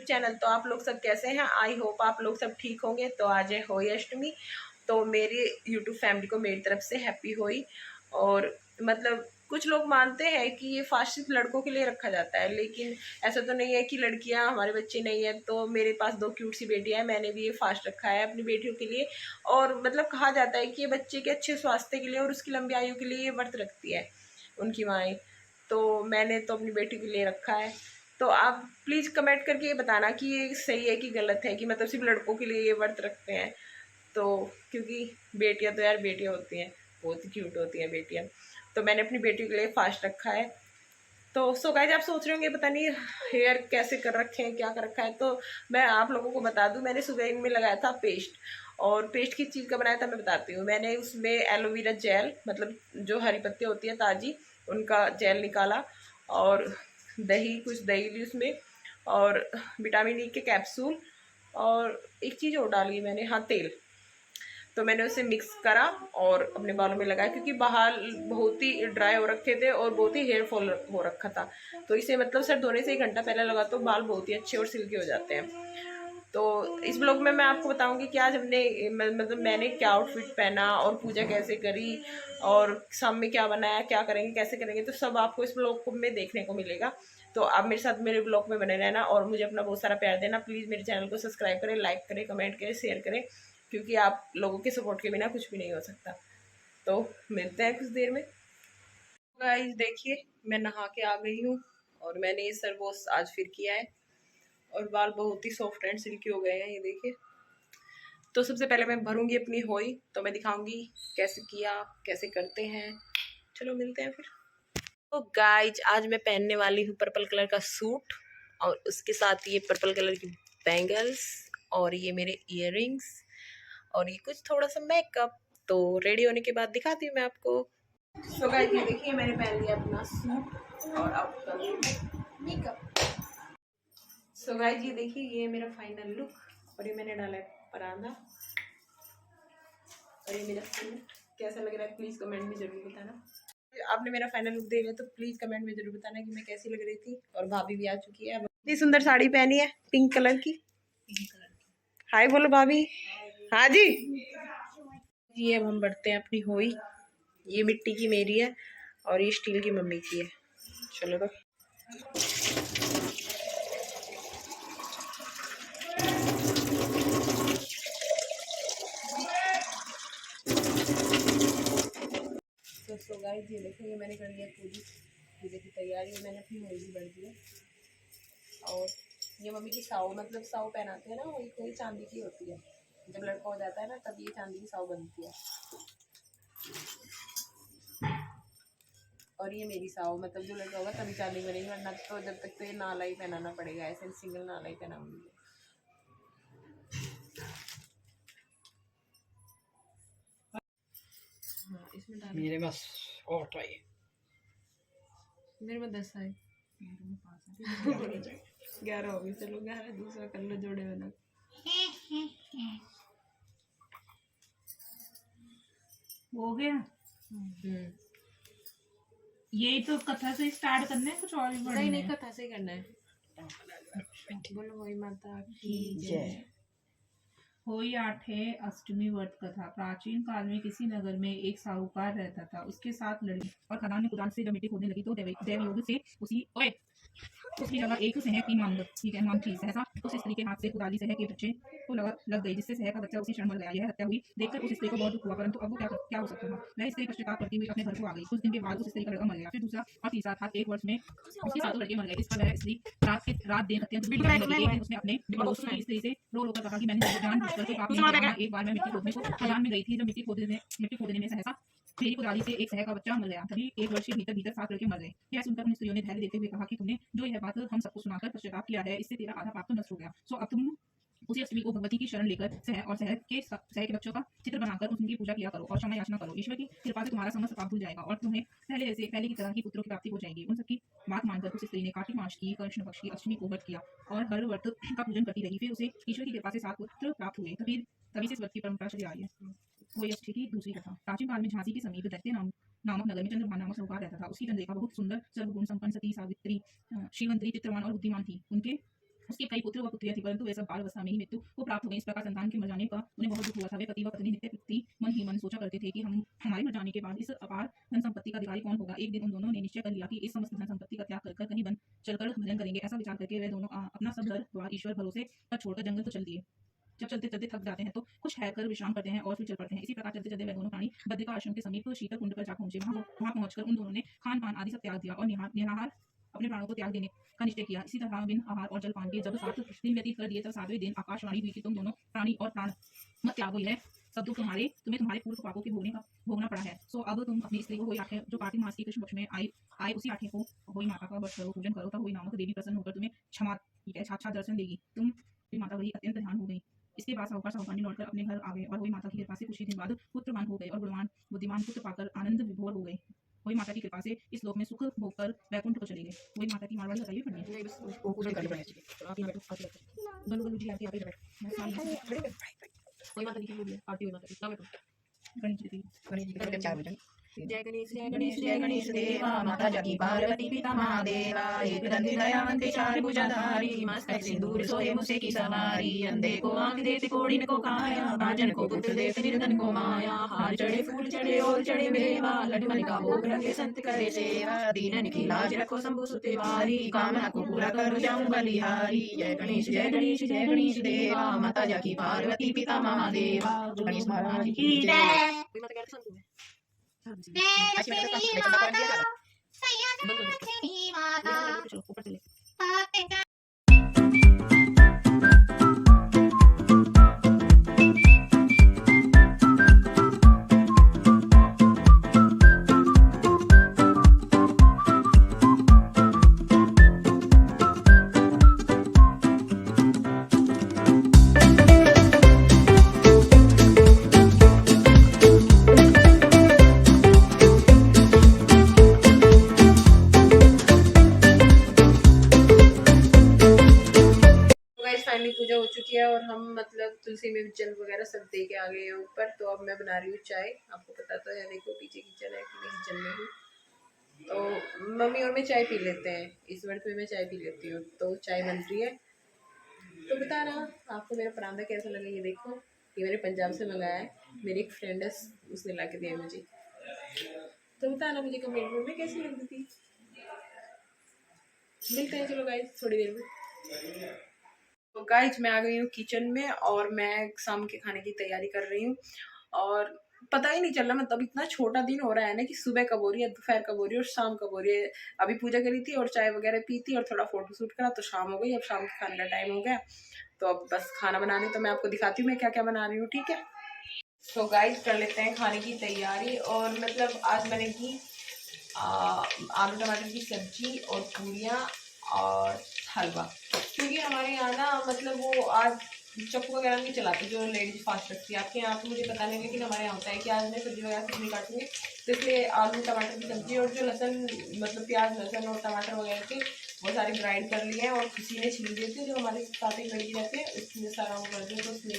Channel. तो आप लोग सब कैसे हैं? आई होप आप लोग सब ठीक होंगे। तो आज है होली अष्टमी, तो मेरी यूट्यूब फैमिली को मेरी तरफ से हैप्पी होली। और मतलब कुछ लोग मानते हैं कि ये फास्ट सिर्फ लड़कों के लिए रखा जाता है, लेकिन ऐसा तो नहीं है कि लड़कियां हमारे बच्चे नहीं है। तो मेरे पास 2 क्यूट सी बेटियां हैं, मैंने भी ये फास्ट रखा है अपनी बेटियों के लिए। और मतलब कहा जाता है कि ये बच्चे के अच्छे स्वास्थ्य के लिए और उसकी लंबी आयु के लिए ये व्रत रखती है उनकी माएँ। तो मैंने तो अपनी बेटी के लिए रखा है। तो आप प्लीज़ कमेंट करके ये बताना कि ये सही है कि गलत है, कि मतलब सिर्फ लड़कों के लिए ये व्रत रखते हैं। तो क्योंकि बेटियां तो यार बेटियां होती हैं, बहुत ही क्यूट होती हैं बेटियां। तो मैंने अपनी बेटी के लिए फास्ट रखा है। तो सो गाइज आप सोच रहे होंगे पता नहीं हेयर कैसे कर रखे हैं, क्या कर रखा है। तो मैं आप लोगों को बता दूं, मैंने सुबह इनमें लगाया था पेस्ट। और पेस्ट किस चीज़ का बनाया था मैं बताती हूँ। मैंने उसमें एलोवेरा जेल, मतलब जो हरी पत्ती होती है ताज़ी, उनका जेल निकाला। और दही, कुछ दही ली उसमें, और विटामिन ई के कैप्सूल, और एक चीज़ और डाली मैंने, हाँ तेल। तो मैंने उसे मिक्स करा और अपने बालों में लगाया, क्योंकि बाल बहुत ही ड्राई हो रखे थे और बहुत ही हेयर फॉल हो रखा था। तो इसे मतलब सर धोने से 1 घंटा पहले लगा तो बाल बहुत ही अच्छे और सिल्की हो जाते हैं। तो इस ब्लॉग में मैं आपको बताऊंगी कि आज हमने मतलब मैंने क्या आउटफिट पहना और पूजा कैसे करी, और शाम में क्या बनाया, क्या करेंगे, कैसे करेंगे, तो सब आपको इस ब्लॉग को में देखने को मिलेगा। तो आप मेरे साथ मेरे ब्लॉग में बने रहना और मुझे अपना बहुत सारा प्यार देना। प्लीज़ मेरे चैनल को सब्सक्राइब करें, लाइक करें, कमेंट करें, शेयर करें, क्योंकि आप लोगों के सपोर्ट के बिना कुछ भी नहीं हो सकता। तो मिलते हैं कुछ देर में। गाइस देखिए, मैं नहा के आ गई हूँ और मैंने ये सर वॉश आज फिर किया है, और बाल बहुत ही सॉफ्ट एंड सिल्की हो गए हैं, ये देखिए। तो सबसे पहले मैं भरूंगी अपनी होई, तो मैं दिखाऊंगी कैसे किया, कैसे करते हैं। चलो मिलते हैं फिर। तो गाइज आज मैं पहनने वाली हूँ पर्पल कलर का सूट, और उसके साथ ये पर्पल कलर की बैंगल्स, और ये मेरे इयररिंग्स, और ये कुछ थोड़ा सा मेकअप। तो रेडी होने के बाद दिखाती हूँ मैं आपको। सो गाइस ये देखिए, मैंने पहन लिया अपना सूट और अब करूँगी मेकअप। सो गाइस ये देखिए, ये मेरा फाइनल लुक, और ये मैंने डाला है परांदा, और ये मेरा सूट कैसा लग रहा है प्लीज़ कमेंट में ज़रूर बताना। आपने मेरा फाइनल लुक देख लिया तो प्लीज़ कमेंट में ज़रूर बताना कि मैं कैसी लग रही थी। और भाभी भी आ चुकी है, इतनी सुंदर साड़ी पहनी है पिंक कलर की। हाय बोलो भाभी। हाँ जी जी। अब हम बढ़ते हैं अपनी होई। ये मिट्टी की मेरी है और ये स्टील की मम्मी की है। चलो तो सो गाइस ये देखो, ये मैंने कर लिया पूरी पूजे की तैयारी। मैंने अपनी होई भी बढ़ दी है। और ये मम्मी की साव, मतलब साव पहनाते हैं ना, वही कोई चांदी की होती है। जब लड़का हो जाता है ना तब ये चांदी की साव बनती है। और ये मेरी साव, मतलब जो लड़का होगा तभी चांदी बनेगी, वरना तो जब तक तो ये नाला ही पहनाना पड़ेगा, ऐसे सिंगल नाला ही पहनाऊंगी। हाँ इसमें डाल, मेरे पास और ट्राई मेरे में 10 आए, 11 हो गए। चलो 11 दूसरा कर लो जोड़े बना। हो गया। यही तो कथा से स्टार्ट करना है, कुछ और भी नहीं नहीं, कथा से करना है। बोलो वही माता की जय। होई आठे अष्टमी व्रत कथा। प्राचीन काल में किसी नगर में एक साहूकार रहता था। उसके साथ लड़की और खदान में कुदाल से जब मिट्टी खोदने लगी तो दैवयोग से उसकी जगह एक सहर की मांग थी। सहसा उस स्त्री के हाथ से कुदाली सहर के बच्चे को लग गई, जिससे सहर का बच्चा उसी क्षण मर गया। यह हत्या हुई देखकर उस स्त्री को बहुत दुख हुआ, परंतु अब वो क्या हो सकता था। वह स्त्री पश्चाताप करती हुई अपने घर को आ गई। कुछ दिन के बाद उस स्त्री का लड़का मर गया। फिर दूसरा और तीसरा था। 1 वर्ष में उसके 7 लड़के मर गए। इस पर वह स्त्री रात दिन अत्यंत दुखी रहने लगी। एक दिन उसने अपने पड़ोस की स्त्री से रो कर कहा कि मैंने जानबूझकर कोई पाप नहीं किया। एक बार मैं मिट्टी खोदने को खदान में गई थी। जब मिट्टी खोदने में सहसा मेरी कुदाली से एक सहर का बच्चा मर गया। तभी 1 वर्ष के भीतर 7 लड़के मर गए। यह सुनकर उन स्त्रियों ने धैर्य देते हुए कहा कि तुमने जो यह बात हम सबको सुनाकर पश्चाताप किया है, इससे तेरा आधा पाप तो नष्ट हो गया। सो अब तुम उसी अष्टमी को भगवती की शरण लेकर सहर के बच्चों का चित्र बनाकर उनकी पूजा किया करो और क्षमा याचना करो। ईश्वर की कृपा से तुम्हारा समस्त पाप धुल जाएगा और तुम्हें पहले की तरह की पुत्रों की प्राप्ति हो जाएगी। उन सबकी बात मानकर उस स्त्री ने कार्तिक मास की कृष्ण पक्ष की अष्टमी को व्रत किया और हर व्रत का पूजन करती रही। फिर उसे ईश्वर की कृपा से 7 पुत्र प्राप्त हुए। तभी से इस व्रत की परंपरा चली आई है। वही अष्टमी की दूसरी कथा। प्राचीन काल में झांसी के समीप दैत्य नामक नगर में चंद्रभान नामक साहूकार रहता था। उसकी चंद्रिका बहुत सुंदर, सर्वगुण संपन्न, सती, सावित्री, श्रीवंतरी, चित्रवान और बुद्धिमान थी। उनके उसके कई पुत्र व पुत्रियां थी, परंतु वे सब बाल अवस्था में ही मृत्यु को प्राप्त हो गई। इस प्रकार संतान के मर जाने का उन्हें बहुत दुख हुआ था। वे पति व पत्नी नित्य प्रति मन ही मन सोचा करते थे कि हम हमारे मर जाने के बाद इस अपार धन संपत्ति का अधिकारी कौन होगा। एक दिन उन दोनों ने निश्चय कर लिया कि इस समस्त धन संपत्ति का त्याग कर कहीं वन चलकर भजन करेंगे। ऐसा विचार करके वे दोनों अपना सब घर द्वार ईश्वर भरोसे पर छोड़कर जंगल तो चल दिए। जब चलते चलते थक जाते हैं तो कुछ ठहर विश्राम करते हैं और फिर चल पड़ते हैं। इसी प्रकार चलते चलते वे दोनों प्राणी बद्रिका आश्रम के समीप शीतल कुंड पर जा पहुंचे। वहां पहुंचकर उन दोनों ने खान पान आदि सब त्याग दिया और निराहार अपने प्राणों को त्याग देने का निश्चय किया। इसी तरह बिन आहार और जलपान के जब 7 दिन व्यतीत कर दिए, तब 7वें दिन आकाशवाणी हुई कि तुम दोनों प्राणी और प्राण मत त्यागो, यह सब दुख तुम्हें तुम्हारे पूर्व पापों के भोगना पड़ा है। सो अब तुम अपनी स्त्री को होई आठे जो कार्तिक मास की कृष्ण पक्ष में आए उसी आठे को होई माता का व्रत करो, पूजन करो, तब होई नामक देवी प्रसन्न होकर तुम्हें साक्षात दर्शन देगी। तुम माता वही अत्यंत ध्यान हो गई। इसके बाद साहूकार लौटकर अपने घर आ गए और वही माता की कृपा से कुछ ही दिन बाद पुत्रवान हो गए और गुणवान बुद्धिमान पुत्र पाकर आनंद विभोर हो गए। वही माता की कृपा से इस लोक में सुख भोगकर वैकुंठ को चले गए। वही माता की मारवाड़ी बताइए पढ़नी है। बस वो पूजन करने पड़ेगा। तो आप यहां बैठो, आती बलू जी आती बैठो। मैं सामने वही माता की बोलिए, आरती हुई माता की। बैठो गणेश जी का क्या भजन। जय गणेश जय गणेश जय गणेश देवा, माता जाकी पार्वती पिता महादेवा, एक दंती दयावंती चार भुजाधारी, मस्तक सिंदूर सोए मुसे की सवारी, अंधे को आंख देते कोढ़िन को काया, भाजन को पुत्र देते निर्धन को माया, हार चढ़े फूल चढ़े और चढ़े मेवा, लड्डू मन का भोग लगे संत करे सेवा, दीनन की लाज रखो शंभु सुते वारी, कामना को पूरा करो जाऊं बलिहारी। जय गणेश जय गणेश जय गणेश देवा, माता जाकी पार्वती पिता महादेवा, गणेश महाराज की जय। फाइनली पूजा हो चुकी है और हम मतलब तुलसी में जल वगैरह सब दे के आ गए हैं ऊपर। तो अब मैं बना रही हूँ चाय। आपको पता तो है, देखो पीछे किचन है कि नहीं किचन में हूँ। तो मम्मी और मैं चाय पी लेते हैं, इस वर्ष में मैं चाय पी लेती हूँ। तो चाय बन रही है। तो बताना आपको मेरा परांठा कैसा लगा। ये देखो, ये मैंने पंजाब से मंगाया है, मेरी एक फ्रेंड है उसने ला के दिया मुझे। तो बताना मुझे कमेंट में कैसी लगी थी। मिलते हैं चलो गाइस थोड़ी देर में। तो गाइस मैं आ गई हूँ किचन में और मैं शाम के खाने की तैयारी कर रही हूँ। और पता ही नहीं चल रहा, मतलब इतना छोटा दिन हो रहा है ना कि सुबह कब हो रही है, दोपहर कब हो रही है और शाम कब हो रही है। अभी पूजा करी थी और चाय वगैरह पी थी और थोड़ा फोटो शूट करा तो शाम हो गई। अब शाम के खाने का टाइम हो गया, तो अब बस खाना बनाने। तो मैं आपको दिखाती हूँ मैं क्या क्या बना रही हूँ, ठीक है। तो गाइस कर लेते हैं खाने की तैयारी। और मतलब आज बनेगी आलू टमाटर की सब्जी और पूरियाँ और हलवा। क्योंकि हमारे यहाँ ना मतलब वो आज चक्कू वगैरह नहीं चलाती जो लेडीज फास्ट रखती है। आपके यहाँ तो मुझे पता नहीं, लेकिन हमारे यहाँ होता है कि आज मैं सब्जी वगैरह कुछ नहीं काटूंगी। तो इसलिए आलू टमाटर की सब्जी और जो लहसन मतलब प्याज लहसन और टमाटर वगैरह थे वो सारे ग्राइंड कर लिए हैं और किसी ने छील दिए थे। जो हमारे साथ एक लड़की रहती है उसने सारा वो कर दिया, तो उसने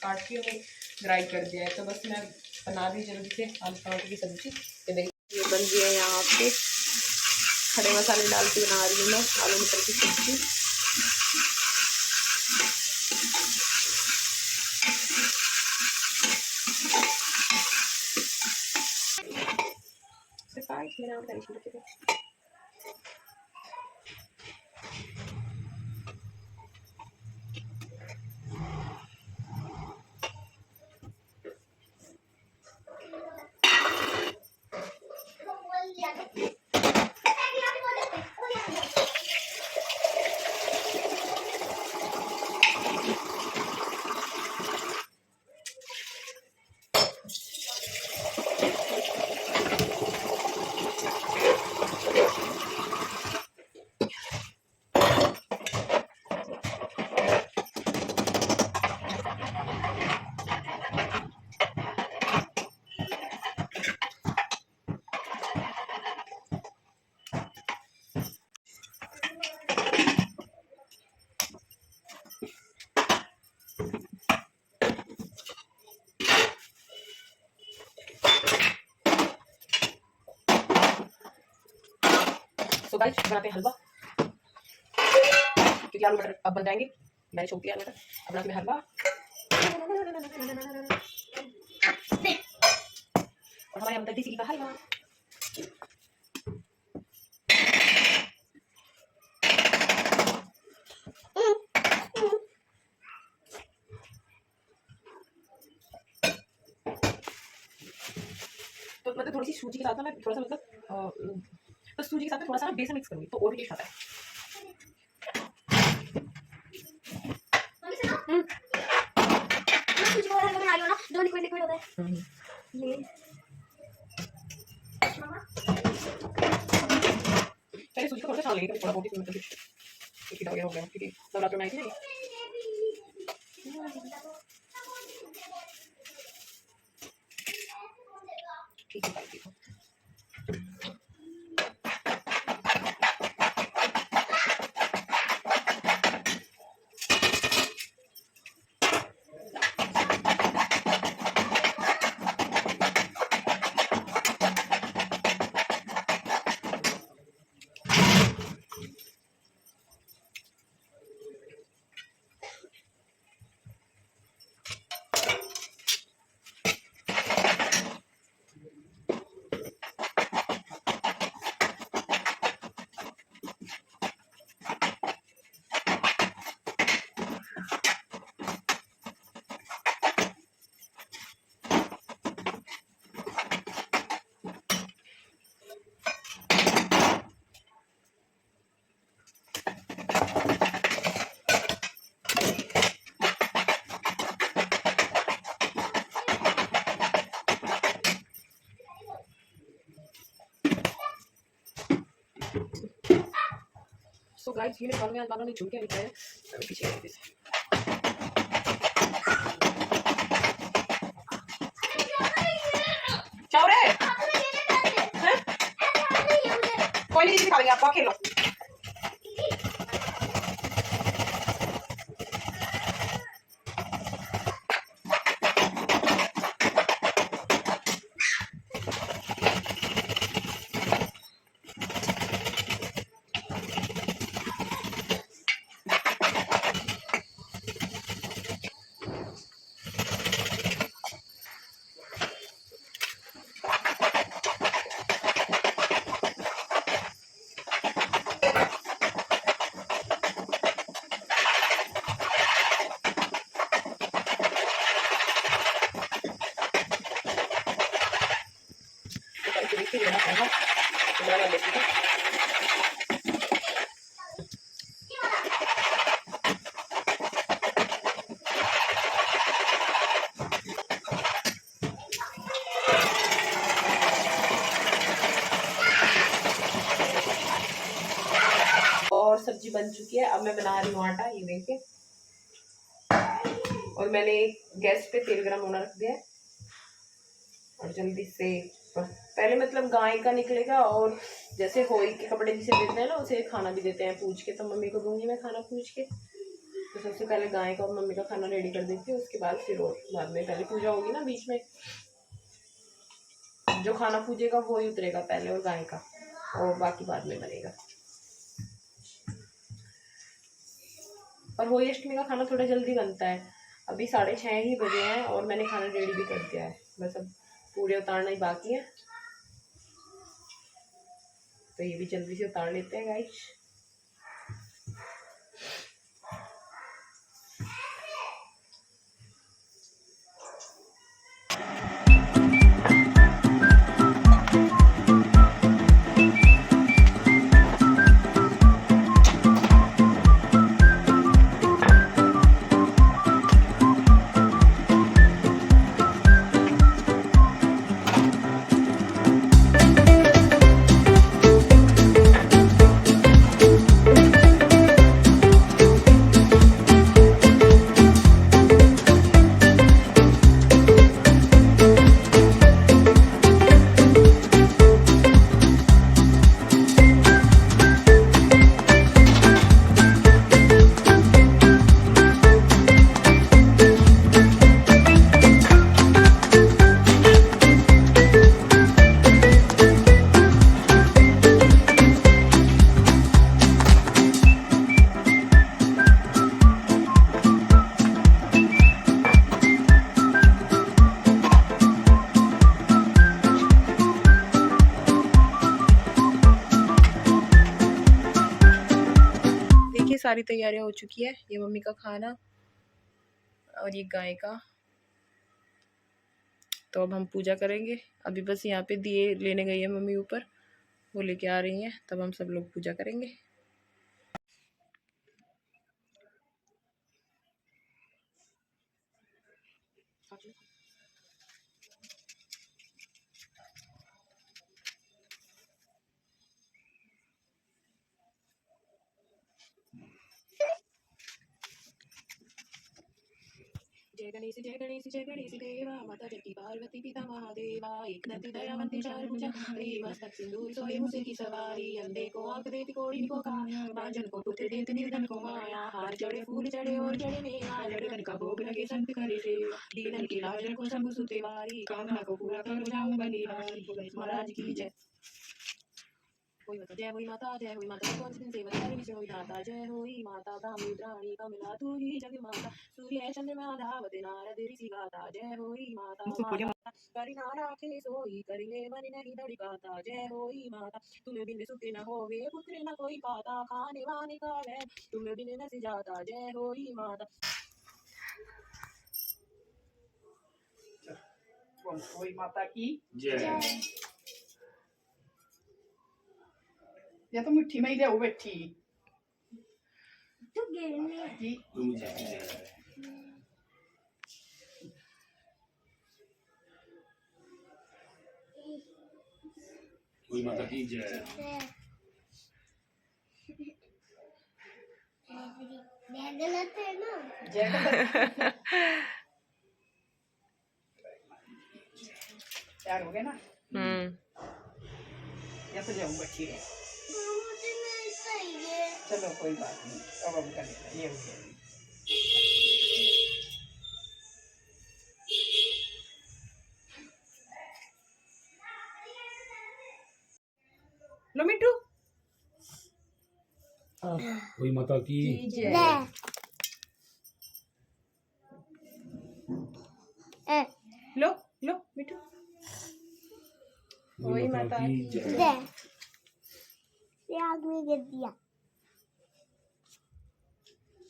काट के उन्हें ग्राइंड कर दिया है। तो बस मैं बना दी जल्दी से आलू टमाटर की सब्जी। ये बन गई है यहाँ पे, खड़े मसाले डाल के बना रही हूँ मैं आलू मटर की सब्जी। तो गाइस बनाते हैं हलवा। क्योंकि आलू मटर अब बन जाएंगे। मैंने छोड़ दिया आलू मटर, अब बना के मैं हलवा। और हमारे यहाँ देसी घी का हलवा। तो मतलब थोड़ी सी सूजी के साथ ना मैं थोड़ा सा मतलब तो सूजी के साथ में थोड़ा सा बेसन मिक्स करूँगी तो और भी टेस्ट आता है। सूजी को हलवा बना लो ना, जो लिक्विड लिक्विड होता है ये। पहले सूजी को थोड़ा सा छान लेंगे, थोड़ा बहुत ही मतलब कुछ वगैरह हो गया क्योंकि नवरात्र में आई थी ना। ठीक है ठीक है। सो गाइस ये मेरे बालों में झुमके दिखाए हैं, अभी पीछे आइए इसे। चाव रे हैं? कोई नहीं दिखा देंगे आपको, खेलो। और सब्जी बन चुकी है, अब मैं बना रही हूँ आटा, ये देखिए। और मैंने गैस पे तेल गरम होना रख दिया है और जल्दी से पहले मतलब गाय का निकलेगा और जैसे होई के कपड़े जिसे देते हैं ना उसे खाना भी देते हैं पूछ के, तो मम्मी को दूंगी मैं खाना पूछ के। तो सबसे पहले गाय का और मम्मी का खाना रेडी कर देती हूँ, उसके बाद फिर और बाद में पहले पूजा होगी ना बीच में, जो खाना पूजेगा वो ही उतरेगा पहले और गाय का, और बाकी बाद में बनेगा। और होली अष्टमी का खाना थोड़ा जल्दी बनता है, अभी 6:30 ही बजे हैं और मैंने खाना रेडी भी कर दिया है, बस अब पूरे उतारना ही बाकी है। तो ये भी जल्दी से उतार लेते हैं गाइस। सारी तैयारियां हो चुकी है। ये मम्मी का खाना और ये गाय का। तो अब हम पूजा करेंगे। अभी बस यहाँ पे दिए लेने गई है मम्मी ऊपर, वो लेके आ रही हैं, तब हम सब लोग पूजा करेंगे। जय गणेश जय गणेश जय गणेश देवा, माता जगती पार्वती पिता महादेवा, एक दंती दयावंती चार भुजा, मस्तक सिंदूर सोए मुझे की सवारी, अंधे को आंख देती कोढ़ी को काया, बांझन को पुत्र देती निर्धन को माया, हार चढ़े फूल चढ़े और चढ़े मेरा, लड़कन का भोग लगे संत करे सेवा, दीनन की लाजन को शंभु सुते वारी, कामना को पूरा कर जाऊं बलिहारी। महाराज की जय। होई माता जय होई माता जय होई माता, कौन दिन सेवा करे विष्णु विधाता, जय होई माता ब्राह्मी द्राणी कमला तू ही जग माता, सूर्य चंद्रमा धावते नारद ऋषि गाता, जय होई माता माता करिना राखे सोई करिले बनि नहीं धड़ी गाता, जय होई माता तुम बिन सुख न होवे पुत्र न कोई पाता, खाने वाने का वै तुम बिन न जाता, जय होई माता। कोई माता की जय। या तो मिठी में ही ले बैठी तू गिरने जी। कोई माता की जय। गलत है ना। जय तैयार हो गए ना। या तो जाऊँ बैठी है। मुझे नहीं चाहिए। चलो कोई बात नहीं, अब हम कर लेते ये हो गया। लो मिट्टू। कोई माता की जय। लो लो मिट्टू। कोई माता की जय। जय। ये आदमी गिर दिया।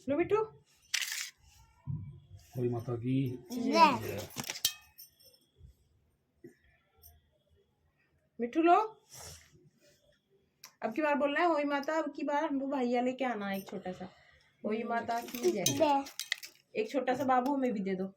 लो मिट्टू। कोई माता की जय। मिट्टू लो। अब की बार बोलना है होई माता, अब की बार हमको भैया लेके आना है एक छोटा सा। होई माता की जय। जय। एक छोटा सा बाबू हमें भी दे दो।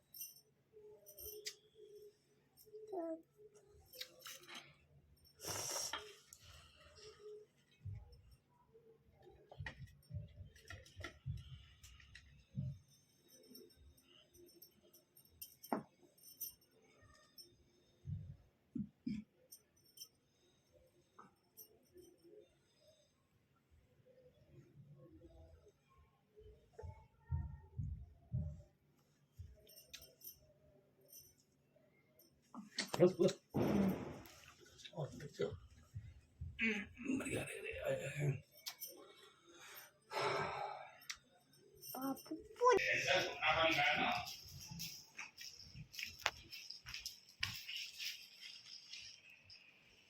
बस बस और बच्चों बढ़िया लग रहे हैं।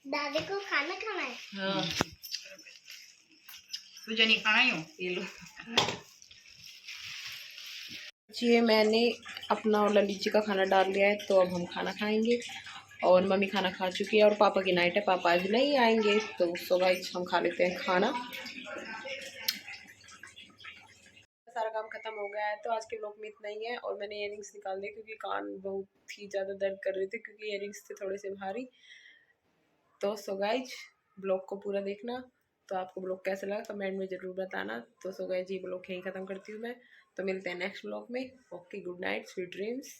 दादी को खाना खाना है। हाँ तुझे नहीं खाना ही हो, ये लो। जी मैंने अपना और ललित जी का खाना डाल लिया है, तो अब हम खाना खाएंगे। और मम्मी खाना खा चुकी है और पापा की नाइट है, पापा आज नहीं आएंगे, तो सो गाइस हम खा लेते हैं खाना। सारा काम खत्म हो गया है, तो आज के व्लॉग में इतना ही है। और मैंने इयररिंग्स निकाल दिए क्योंकि कान बहुत ही ज़्यादा दर्द कर रहे थे, क्योंकि इयररिंग्स थे थोड़े से भारी। तो सो गाइस ब्लॉग को पूरा देखना। तो आपको ब्लॉग कैसा लगा कमेंट में ज़रूर बताना। तो सो गाइस ये ब्लॉग यहीं ख़त्म करती हूँ मैं। तो मिलते हैं नेक्स्ट ब्लॉग में। Okay good night, sweet dreams.